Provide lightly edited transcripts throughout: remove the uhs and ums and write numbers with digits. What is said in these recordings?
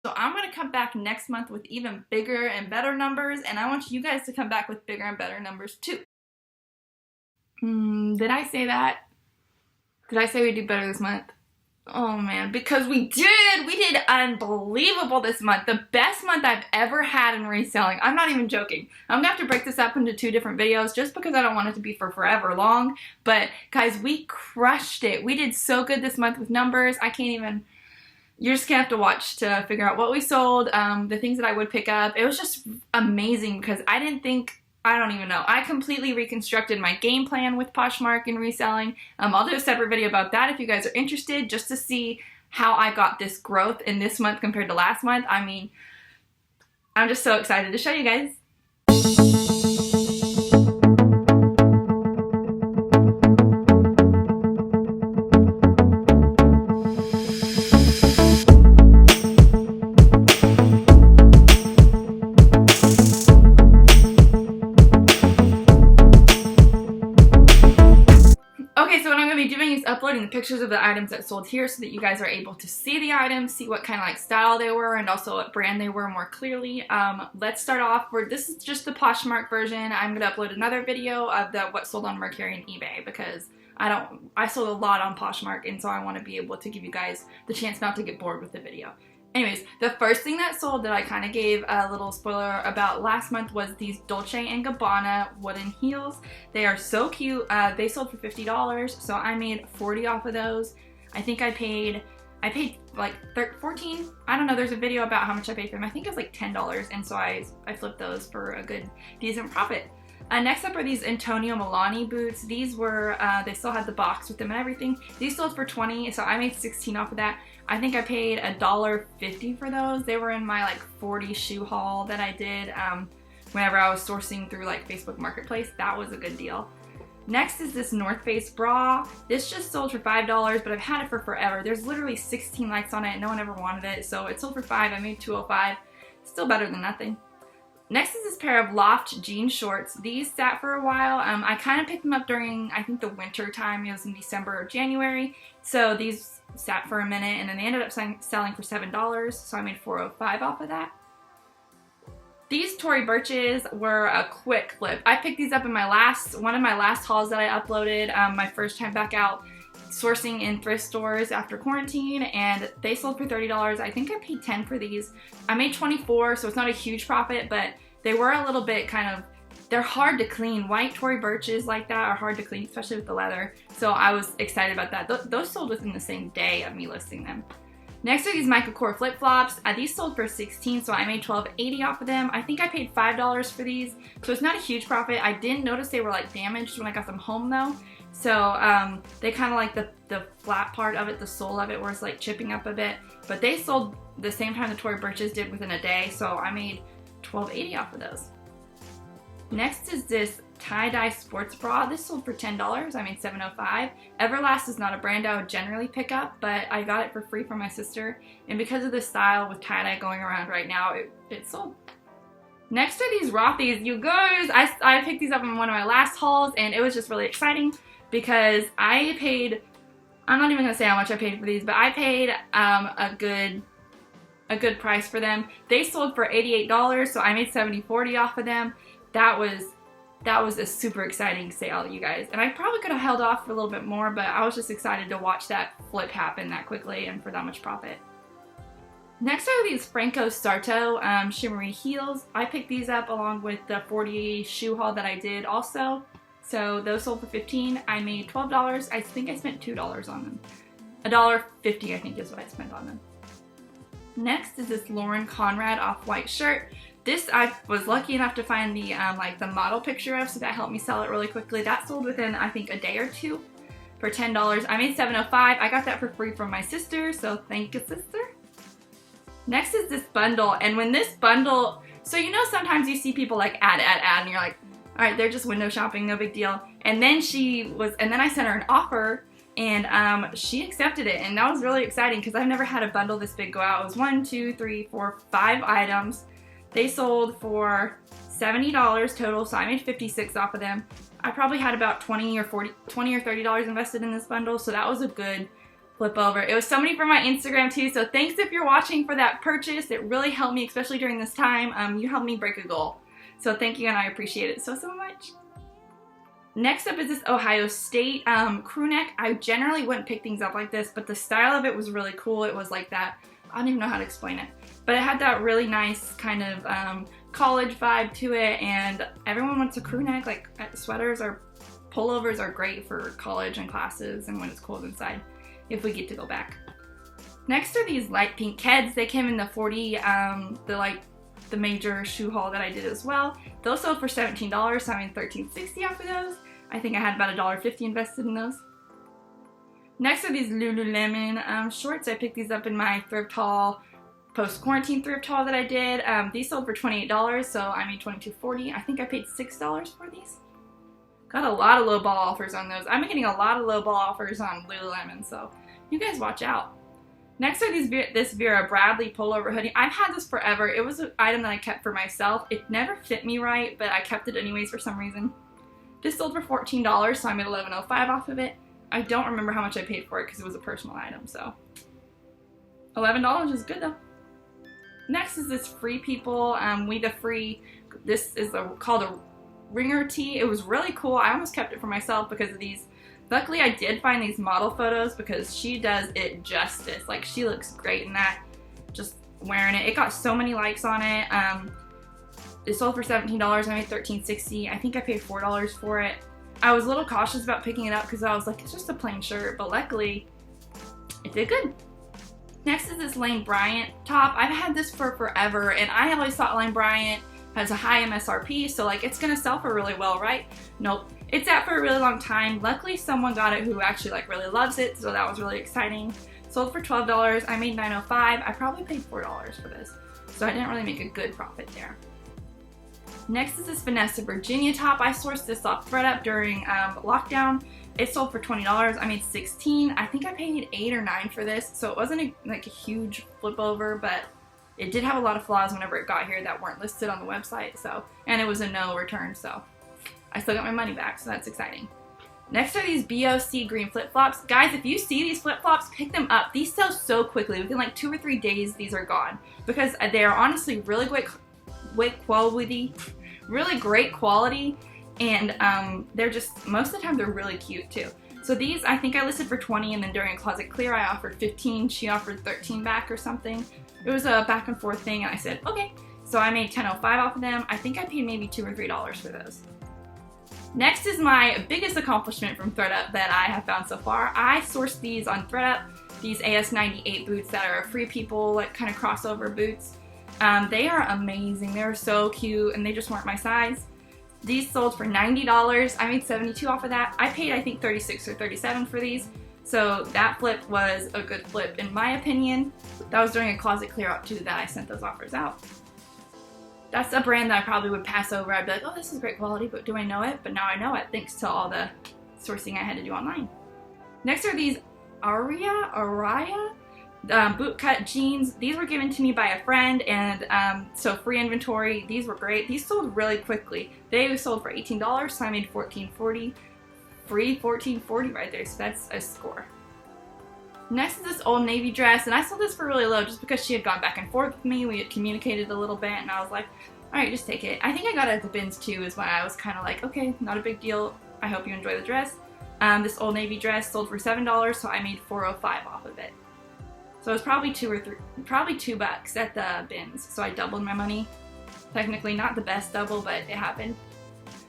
So I'm going to come back next month with even bigger and better numbers, and I want you guys to come back with bigger and better numbers too. Did I say that? Did I say we'd do better this month? Oh man, because we did unbelievable this month. The best month I've ever had in reselling. I'm not even joking. I'm gonna have to break this up into 2 different videos just because I don't want it to be for forever long. But guys, we crushed it. We did so good this month with numbers. I can't even, you're just gonna have to watch to figure out what we sold, the things that I would pick up. It was just amazing because I don't even know. I completely reconstructed my game plan with Poshmark and reselling. I'll do a separate video about that if you guys are interested, just to see how I got this growth in this month compared to last month. I mean, I'm just so excited to show you guys. Okay, so what I'm going to be doing is uploading the pictures of the items that sold here so that you guys are able to see the items, see what kind of like style they were, and also what brand they were more clearly. Let's start off where this is just the Poshmark version. I'm going to upload another video of what sold on Mercari and eBay because I sold a lot on Poshmark, and so I want to be able to give you guys the chance not to get bored with the video. Anyways, the first thing that sold that I kind of gave a little spoiler about last month was these Dolce & Gabbana wooden heels. They are so cute. They sold for $50, so I made $40 off of those. I think I paid like $14. I don't know. There's a video about how much I paid for them. I think it was like $10, and so I flipped those for a good, decent profit. Next up are these Antonio Milani boots. These were, they still had the box with them and everything. These sold for $20, so I made $16 off of that. I think I paid $1.50 for those. They were in my like 40 shoe haul that I did whenever I was sourcing through like Facebook Marketplace. That was a good deal. Next is this North Face bra. This just sold for $5, but I've had it for forever. There's literally 16 likes on it and no one ever wanted it, so it sold for $5. I made $2.05. Still better than nothing. Next is this pair of Loft jean shorts. These sat for a while. I kind of picked them up during, I think, the winter time. It was in December or January. So these sat for a minute, and then they ended up selling for $7. So I made $4.05 off of that. These Tory Burches were a quick flip. I picked these up in one of my last hauls that I uploaded, my first time back out sourcing in thrift stores after quarantine, and they sold for $30. I think I paid $10 for these. I made $24, so it's not a huge profit, but they were a little bit they're hard to clean. White Tory Burches like that are hard to clean, especially with the leather. So I was excited about that. Those sold within the same day of me listing them. Next are these Michael Kors flip-flops. These sold for $16, so I made $12.80 off of them. I think I paid $5 for these, so it's not a huge profit. I didn't notice they were like damaged when I got them home though. So they kind of like the flat part of it, the sole of it, where it's like chipping up a bit. But they sold the same time the Tory Burches did within a day, so I made $12.80 off of those. Next is this tie-dye sports bra. This sold for $10. I made $7.05. Everlast is not a brand I would generally pick up, but I got it for free from my sister. And because of the style with tie-dye going around right now, it sold. Next are these Rothy's. You guys, I picked these up in one of my last hauls, and it was just really exciting because I paid, I'm not even going to say how much I paid for these, but I paid a good price for them. They sold for $88, so I made $70.40 off of them. That was a super exciting sale, you guys. And I probably could have held off for a little bit more, but I was just excited to watch that flip happen that quickly and for that much profit. Next are these Franco Sarto shimmery heels. I picked these up along with the 40 shoe haul that I did also. So those sold for $15. I made $12. I think I spent $2 on them. $1.50 I think is what I spent on them. Next is this Lauren Conrad off-white shirt. This I was lucky enough to find the like the model picture of, so that helped me sell it really quickly. That sold within I think a day or two for $10. I made $7.05. I got that for free from my sister, so thank you, sister. Next is this bundle, and when this bundle, so you know sometimes you see people like add, and you're like, all right, they're just window shopping, no big deal. And then I sent her an offer, and she accepted it, and that was really exciting because I've never had a bundle this big go out. It was 1, 2, 3, 4, 5 items. They sold for $70 total, so I made $56 off of them. I probably had about $20 or $30 invested in this bundle, so that was a good flip over. It was somebody from my Instagram too, so thanks if you're watching for that purchase. It really helped me, especially during this time. You helped me break a goal. So thank you, and I appreciate it so much. Next up is this Ohio State crew neck. I generally wouldn't pick things up like this, but the style of it was really cool. It was like that, I don't even know how to explain it, but it had that really nice kind of college vibe to it, and everyone wants a crew neck. Like sweaters or pullovers are great for college and classes and when it's cold inside, if we get to go back. Next are these light pink Keds. They came in the 40, the major shoe haul that I did as well. Those sold for $17, so I made $13.60 off of those. I think I had about $1.50 invested in those. Next are these Lululemon shorts. I picked these up in my thrift haul, post-quarantine thrift haul that I did. These sold for $28, so I made $22.40. I think I paid $6 for these. Got a lot of lowball offers on those. I'm getting a lot of lowball offers on Lululemon, so you guys watch out. Next are this Vera Bradley pullover hoodie. I've had this forever. It was an item that I kept for myself. It never fit me right, but I kept it anyways for some reason. This sold for $14, so I made $11.05 off of it. I don't remember how much I paid for it because it was a personal item, so $11 is good though. Next is this Free People, We the Free. This is called a ringer tee. It was really cool. I almost kept it for myself because of these. Luckily, I did find these model photos because she does it justice. Like, she looks great in that, just wearing it. It got so many likes on it. It sold for $17. I made $13.60. I think I paid $4 for it. I was a little cautious about picking it up because I was like, it's just a plain shirt, but luckily, it did good. Next is this Lane Bryant top. I've had this for forever, and I always thought Lane Bryant has a high MSRP, so like it's gonna sell for really well, right? Nope. It's out for a really long time. Luckily, someone got it who actually like really loves it, so that was really exciting. Sold for $12. I made $9.05. I probably paid $4 for this, so I didn't really make a good profit there. Next is this Vanessa Virginia top. I sourced this off ThreadUp during lockdown. It sold for $20. I made $16. I think I paid $8 or $9 for this, so it wasn't a huge flip over, but it did have a lot of flaws whenever it got here that weren't listed on the website. So, and it was a no return, so I still got my money back, so that's exciting. Next are these BOC green flip-flops. Guys, if you see these flip-flops, pick them up. These sell so quickly. Within like 2 or 3 days, these are gone because they are honestly really great quality, and they're just, most of the time, they're really cute too. So these, I think I listed for $20, and then during a closet clear, I offered $15. She offered $13 back or something. It was a back and forth thing, and I said, okay. So I made $10.05 off of them. I think I paid maybe $2 or $3 for those. Next is my biggest accomplishment from ThreadUp that I have found so far. I sourced these on ThreadUp, these AS98 boots that are Free People, like kind of crossover boots. They are amazing. They're so cute, and they just weren't my size. These sold for $90. I made $72 off of that. I paid, I think, $36 or $37 for these. So that flip was a good flip, in my opinion. That was during a closet clear out too that I sent those offers out. That's a brand that I probably would pass over. I'd be like, oh, this is great quality, but do I know it? But now I know it thanks to all the sourcing I had to do online. Next are these Araya bootcut jeans. These were given to me by a friend, and so free inventory. These were great. These sold really quickly. They sold for $18, so I made $14.40. Free $14.40 right there, so that's a score. Next is this Old Navy dress, and I sold this for really low just because she had gone back and forth with me. We had communicated a little bit, and I was like, all right, just take it. I think I got it at the bins too, is why I was kind of like, okay, not a big deal. I hope you enjoy the dress. This Old Navy dress sold for $7, so I made $4.05 off of it. So it was probably $2 at the bins, so I doubled my money. Technically not the best double, but it happened.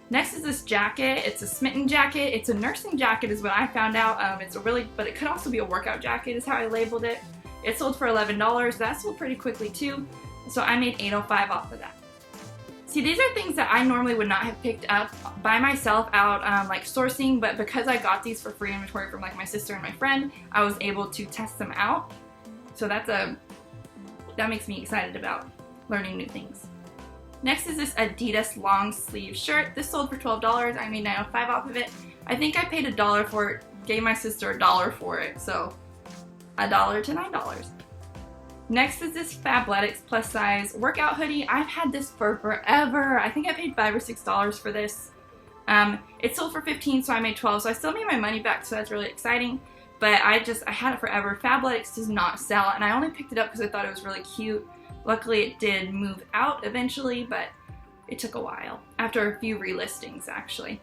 Next is this jacket. It's a smitten jacket. It's a nursing jacket is what I found out. But it could also be a workout jacket is how I labeled it. It sold for $11. That sold pretty quickly too. So I made $8.05 off of that. See, these are things that I normally would not have picked up by myself out like sourcing, but because I got these for free inventory from like my sister and my friend, I was able to test them out. So that makes me excited about learning new things. Next is this Adidas long sleeve shirt. This sold for $12. I made $9.05 off of it. I think I paid $1 for it, gave my sister $1 for it, so $1 to $9. Next is this Fabletics plus size workout hoodie. I've had this for forever. I think I paid $5 or $6 for this. It sold for $15, so I made $12, so I still made my money back, so that's really exciting. but I had it forever. Fabletics does not sell, and I only picked it up because I thought it was really cute. Luckily, it did move out eventually, but it took a while, after a few relistings, actually.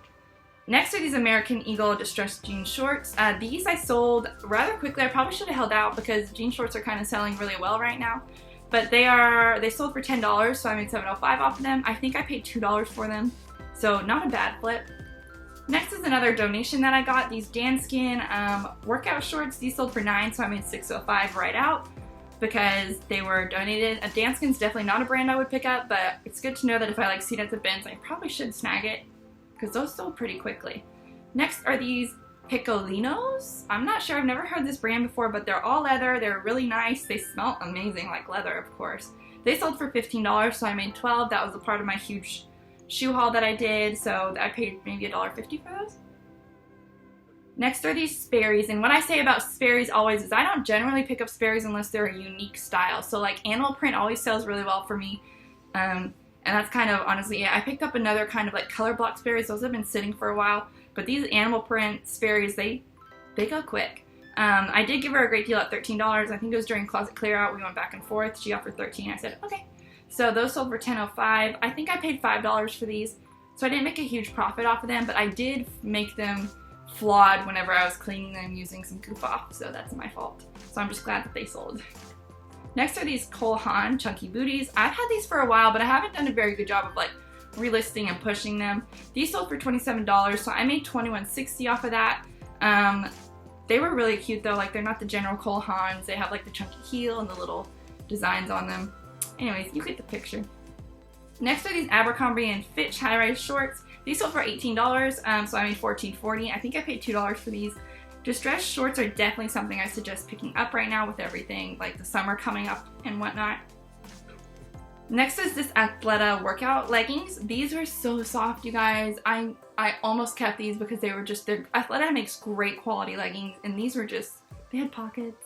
Next are these American Eagle distressed jean shorts. These I sold rather quickly. I probably should have held out because jean shorts are kind of selling really well right now. But they sold for $10, so I made $7.05 off of them. I think I paid $2 for them, so not a bad flip. Next is another donation that I got. These Danskin workout shorts. These sold for $9, so I made $6.05 right out because they were donated. Danskin's definitely not a brand I would pick up, but it's good to know that if I see it at the bins, I probably should snag it because those sold pretty quickly. Next are these Piccolinos. I'm not sure, I've never heard this brand before, but they're all leather. They're really nice. They smell amazing like leather, of course. They sold for $15, so I made $12. That was a part of my huge shoe haul that I did, so I paid maybe $1.50 for those. Next are these Sperry's, and what I say about Sperry's always is I don't generally pick up Sperry's unless they're a unique style. So like animal print always sells really well for me, and that's kind of honestly it. I picked up another kind of like color block Sperry's. Those have been sitting for a while, but these animal print Sperry's, they go quick. I did give her a great deal at $13. I think it was during closet clear out. We went back and forth. She offered $13. I said okay. So those sold for $10.05. I think I paid $5 for these, so I didn't make a huge profit off of them, but I did make them flawed whenever I was cleaning them using some goof off, so that's my fault. So I'm just glad that they sold. Next are these Cole Haan chunky booties. I've had these for a while, but I haven't done a very good job of like relisting and pushing them. These sold for $27, so I made $21.60 off of that. They were really cute though. Like they're not the general Cole Haans. They have like the chunky heel and the little designs on them. Anyways, you get the picture. Next are these Abercrombie and Fitch high-rise shorts. These sold for $18, so I made $14.40. I think I paid $2 for these. Distressed shorts are definitely something I suggest picking up right now with everything, like the summer coming up and whatnot. Next is this Athleta workout leggings. These were so soft, you guys. I almost kept these because Athleta makes great quality leggings, and these were they had pockets.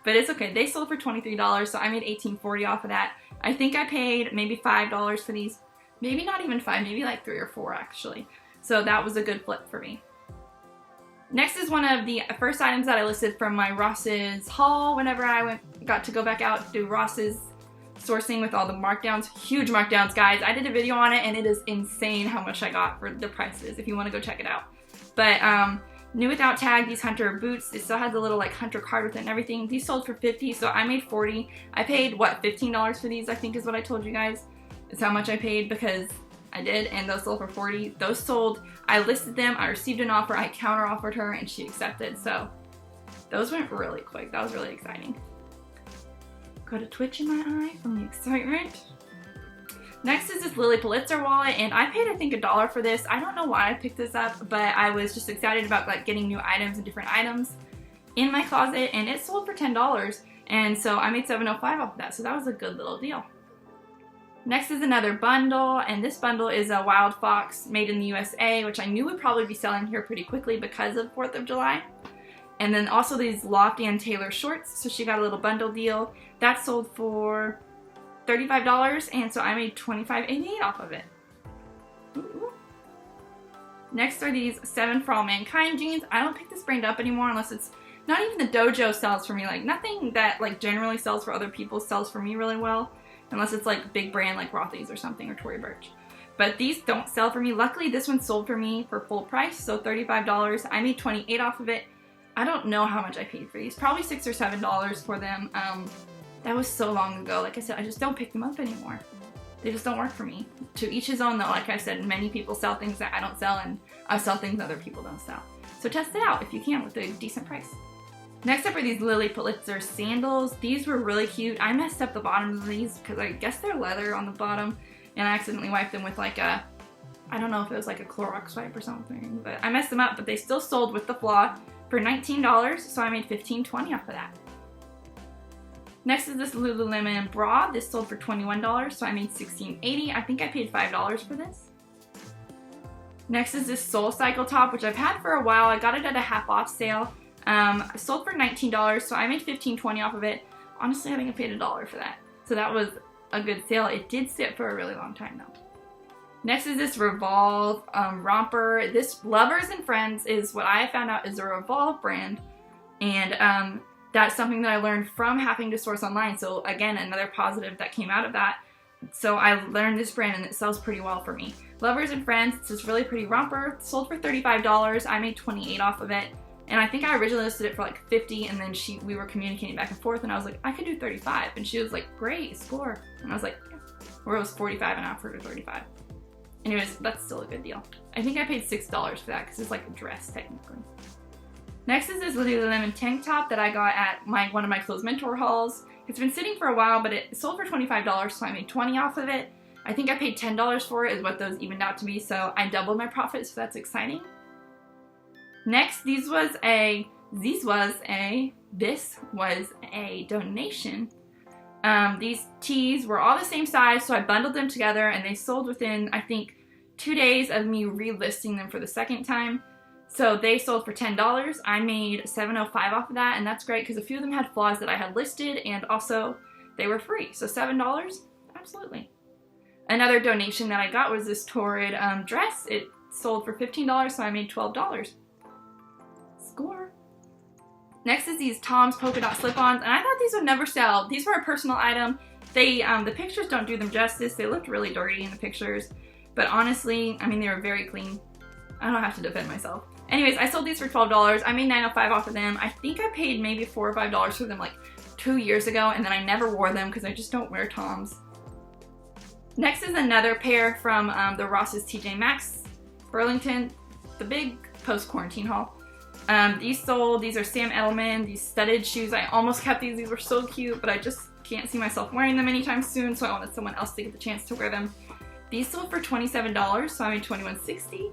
But it's okay. They sold for $23, so I made $18.40 off of that. I think I paid maybe $5 for these. Maybe not even 5, maybe like 3 or 4 actually. So that was a good flip for me. Next is one of the first items that I listed from my Ross's haul whenever I got to go back out to do Ross's sourcing with all the markdowns. Huge markdowns, guys. I did a video on it and it is insane how much I got for the prices if you want to go check it out. But new without tag, these Hunter boots. It still has the little like Hunter card with it and everything. These sold for $50, so I made $40. I paid what, $15 for these, I think is what I told you guys. It's how much I paid because I did, and those sold for $40. Those sold, I listed them, I received an offer, I counter offered her, and she accepted. So those went really quick. That was really exciting. Got a twitch in my eye from the excitement. Next is this Lily Pulitzer wallet, and I paid I think $1 for this. I don't know why I picked this up, but I was just excited about like getting new items and different items in my closet, and it sold for $10, and so I made $7.05 off of that, so that was a good little deal. Next is another bundle, and this bundle is a Wild Fox made in the USA, which I knew would probably be selling here pretty quickly because of 4th of July. And then also these Lofty and Taylor shorts, so she got a little bundle deal. That sold for $35, and so I made $25.88 off of it. Ooh. Next are these 7 for All Mankind jeans. I don't pick this brand up anymore unless it's not even the dojo sells for me. Like nothing that like generally sells for other people sells for me really well. Unless it's like big brand like Rothy's or something, or Tory Burch. But these don't sell for me. Luckily, this one sold for me for full price, so $35. I made $28 off of it. I don't know how much I paid for these. Probably $6 or $7 for them. That was so long ago. Like I said, I just don't pick them up anymore. They just don't work for me. To each his own though. Like I said, many people sell things that I don't sell, and I sell things other people don't sell. So test it out if you can with a decent price. Next up are these Lily Pulitzer sandals. These were really cute. I messed up the bottoms of these because I guess they're leather on the bottom, and I accidentally wiped them with like I don't know if it was like a Clorox wipe or something, but I messed them up, but they still sold with the flaw for $19, so I made $15.20 off of that. Next is this Lululemon bra. This sold for $21, so I made $16.80. I think I paid $5 for this. Next is this Soul Cycle top, which I've had for a while. I got it at a half off sale. I sold for $19, so I made $15.20 off of it. Honestly, I think I paid $1 for that. So that was a good sale. It did sit for a really long time though. Next is this Revolve romper. This Lovers and Friends is what I found out is a Revolve brand, and that's something that I learned from having to source online. So again, another positive that came out of that. So I learned this brand and it sells pretty well for me. Lovers and Friends, it's this really pretty romper, sold for $35. I made $28 off of it. And I think I originally listed it for like $50, and then we were communicating back and forth, and I was like, I could do $35. And she was like, great, score. And I was like, yeah. Or it was $45 and I offered her $35. Anyways, that's still a good deal. I think I paid $6 for that because it's like a dress technically. Next is this Lululemon tank top that I got at one of my Clothes Mentor hauls. It's been sitting for a while, but it sold for $25, so I made $20 off of it. I think I paid $10 for it is what those evened out to be, so I doubled my profit, so that's exciting. Next, this was a donation. These tees were all the same size, so I bundled them together, and they sold within, I think, 2 days of me relisting them for the second time. So they sold for $10. I made $7.05 off of that, and that's great because a few of them had flaws that I had listed, and also they were free. So $7, absolutely. Another donation that I got was this Torrid dress. It sold for $15, so I made $12. Score. Next is these Tom's polka dot slip-ons, and I thought these would never sell. These were a personal item. They the pictures don't do them justice. They looked really dirty in the pictures, but honestly, I mean, they were very clean. I don't have to defend myself. Anyways, I sold these for $12. I made $9.05 off of them. I think I paid maybe $4 or $5 for them like 2 years ago, and then I never wore them because I just don't wear Toms. Next is another pair from the Ross's TJ Maxx Burlington, the big post-quarantine haul. These are Sam Edelman, these studded shoes. I almost kept these. These were so cute, but I just can't see myself wearing them anytime soon, so I wanted someone else to get the chance to wear them. These sold for $27, so I made $21.60.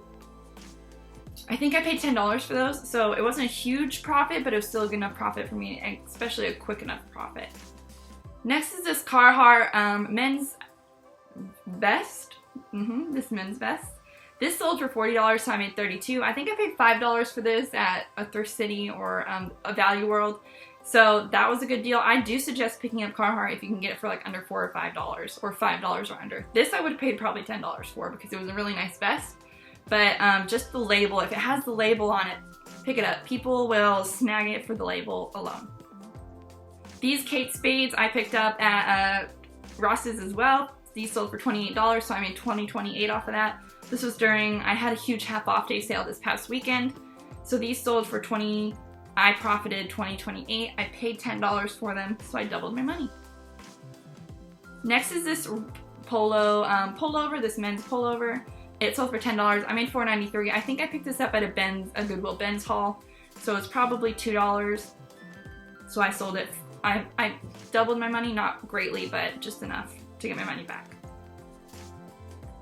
I think I paid $10 for those, so it wasn't a huge profit, but it was still a good enough profit for me, especially a quick enough profit. Next is this Carhartt men's vest. This men's vest. This sold for $40, so I made $32. I think I paid $5 for this at a Thrift City or a Value World, so that was a good deal. I do suggest picking up Carhartt if you can get it for like under $4 or $5, or $5 or under. This I would have paid probably $10 for because it was a really nice vest. But just the label, if it has the label on it, pick it up. People will snag it for the label alone. These Kate Spades I picked up at Ross's as well. These sold for $28, so I made $28 off of that. This was I had a huge half off day sale this past weekend. So these sold for $20, I profited $28. I paid $10 for them, so I doubled my money. Next is this pullover, this men's pullover. It sold for $10. I made $4.93. I think I picked this up at a Goodwill Ben's haul, so it's probably $2. So I sold it. I doubled my money, not greatly, but just enough to get my money back.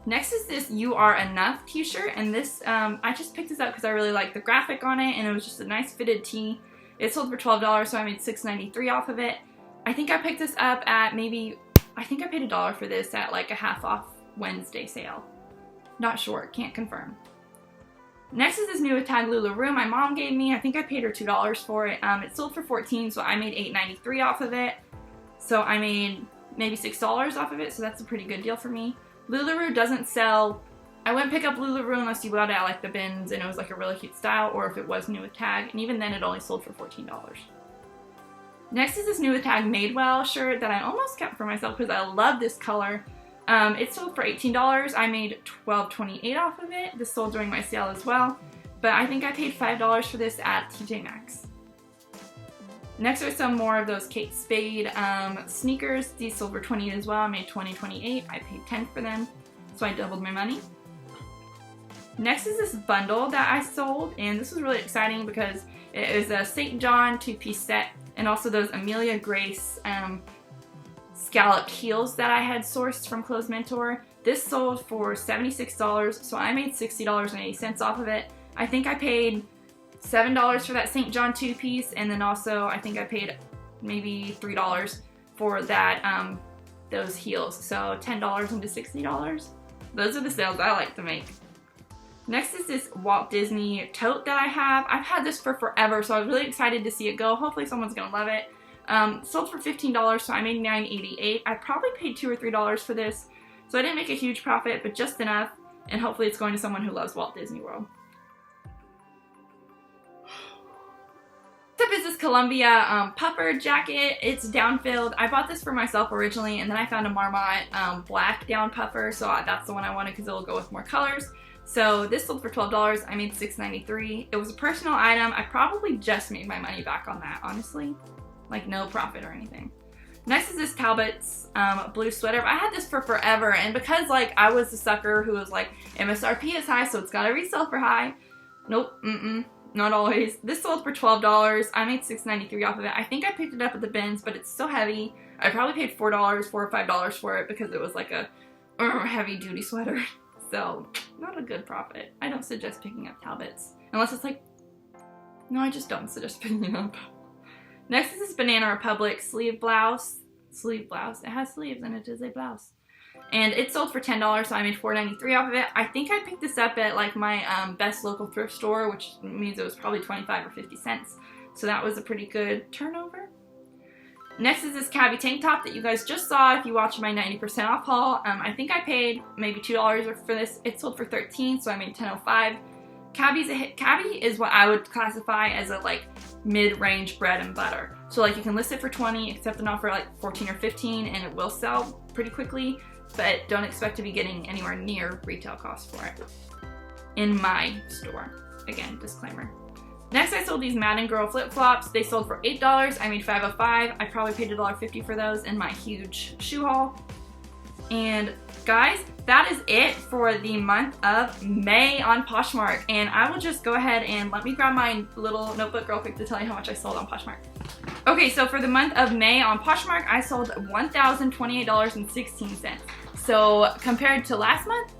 Next is this You Are Enough t-shirt, and this I just picked this up because I really liked the graphic on it, and it was just a nice fitted tee. It sold for $12, so I made $6.93 off of it. I think I picked this up at I think I paid $1 for this at like a half off Wednesday sale. Not sure, can't confirm. Next is this new tag LuLaRoe my mom gave me. I think I paid her $2 for it. It sold for $14, so I made $8.93 off of it. So I made maybe $6 off of it, so that's a pretty good deal for me. LuLaRoe doesn't sell. I wouldn't pick up LuLaRoe unless you bought it at like the bins and it was like a really cute style, or if it was new with tag, and even then it only sold for $14. Next is this new with tag Madewell shirt that I almost kept for myself because I love this color. It sold for $18. I made $12.28 off of it. This sold during my sale as well, but I think I paid $5 for this at TJ Maxx. Next are some more of those Kate Spade sneakers. These sold for $20 as well. I made $20.28. I paid $10 for them, so I doubled my money. Next is this bundle that I sold, and this was really exciting because it is a St. John 2-piece set, and also those Amelia Grace scalloped heels that I had sourced from Clothes Mentor. This sold for $76, so I made $60.80 off of it. I think I paid $7 for that St. John 2-piece, and then also I think I paid maybe $3 for that those heels. So $10 into $60. Those are the sales I like to make. Next is this Walt Disney tote that I have. I've had this for forever, so I was really excited to see it go. Hopefully someone's gonna love it. Sold for $15, so I made $9.88. I probably paid $2 or $3 for this, so I didn't make a huge profit, but just enough. and hopefully it's going to someone who loves Walt Disney World. Next up is this Columbia puffer jacket. It's down-filled. I bought this for myself originally, and then I found a Marmot black down puffer, so that's the one I wanted because it'll go with more colors. So this sold for $12. I made $6.93. It was a personal item. I probably just made my money back on that, honestly. Like, no profit or anything. Next is this Talbot's blue sweater. I had this for forever, and because like I was the sucker who was like, MSRP is high, so it's gotta resell for high. Nope, not always. This sold for $12. I made $6.93 off of it. I think I picked it up at the bins, but it's so heavy. I probably paid $4 or $5 for it because it was like a heavy duty sweater. So, not a good profit. I don't suggest picking up Talbots. Unless it's like, no, I just don't suggest picking it up. Next is this Banana Republic sleeve blouse. Sleeve blouse. It has sleeves and it is a blouse. And it sold for $10, so I made $4.93 off of it. I think I picked this up at like my best local thrift store, which means it was probably 25 or 50 cents. So that was a pretty good turnover. Next is this cabbie tank top that you guys just saw if you watched my 90% off haul. I think I paid maybe $2 for this. It sold for $13, so I made $10.05. Cabbie is what I would classify as a like mid-range bread and butter. So like you can list it for $20, accept an offer like $14 or $15, and it will sell pretty quickly, but don't expect to be getting anywhere near retail cost for it in my store. Again, disclaimer. Next, I sold these Madden Girl flip-flops. They sold for $8. I made $5.05. I probably paid $1.50 for those in my huge shoe haul. And guys, that is it for the month of May on Poshmark. And I will just go ahead and let me grab my little notebook real quick to tell you how much I sold on Poshmark. Okay, so for the month of May on Poshmark, I sold $1,028.16. So compared to last month,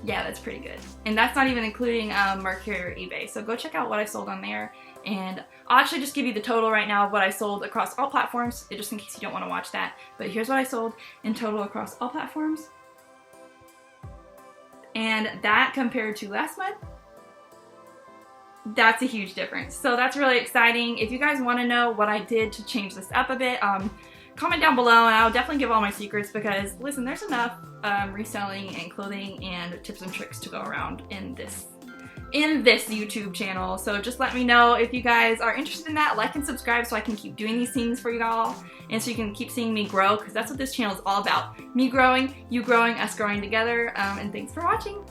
yeah, that's pretty good. And that's not even including Mercari or eBay. So go check out what I sold on there. And I'll actually just give you the total right now of what I sold across all platforms, just in case you don't want to watch that. But here's what I sold in total across all platforms. And that compared to last month, that's a huge difference. So that's really exciting. If you guys want to know what I did to change this up a bit, comment down below and I'll definitely give all my secrets because, listen, there's enough reselling and clothing and tips and tricks to go around in this YouTube channel. So just let me know if you guys are interested in that. Like and subscribe so I can keep doing these things for you all and so you can keep seeing me grow, because that's what this channel is all about. Me growing, you growing, us growing together. And thanks for watching.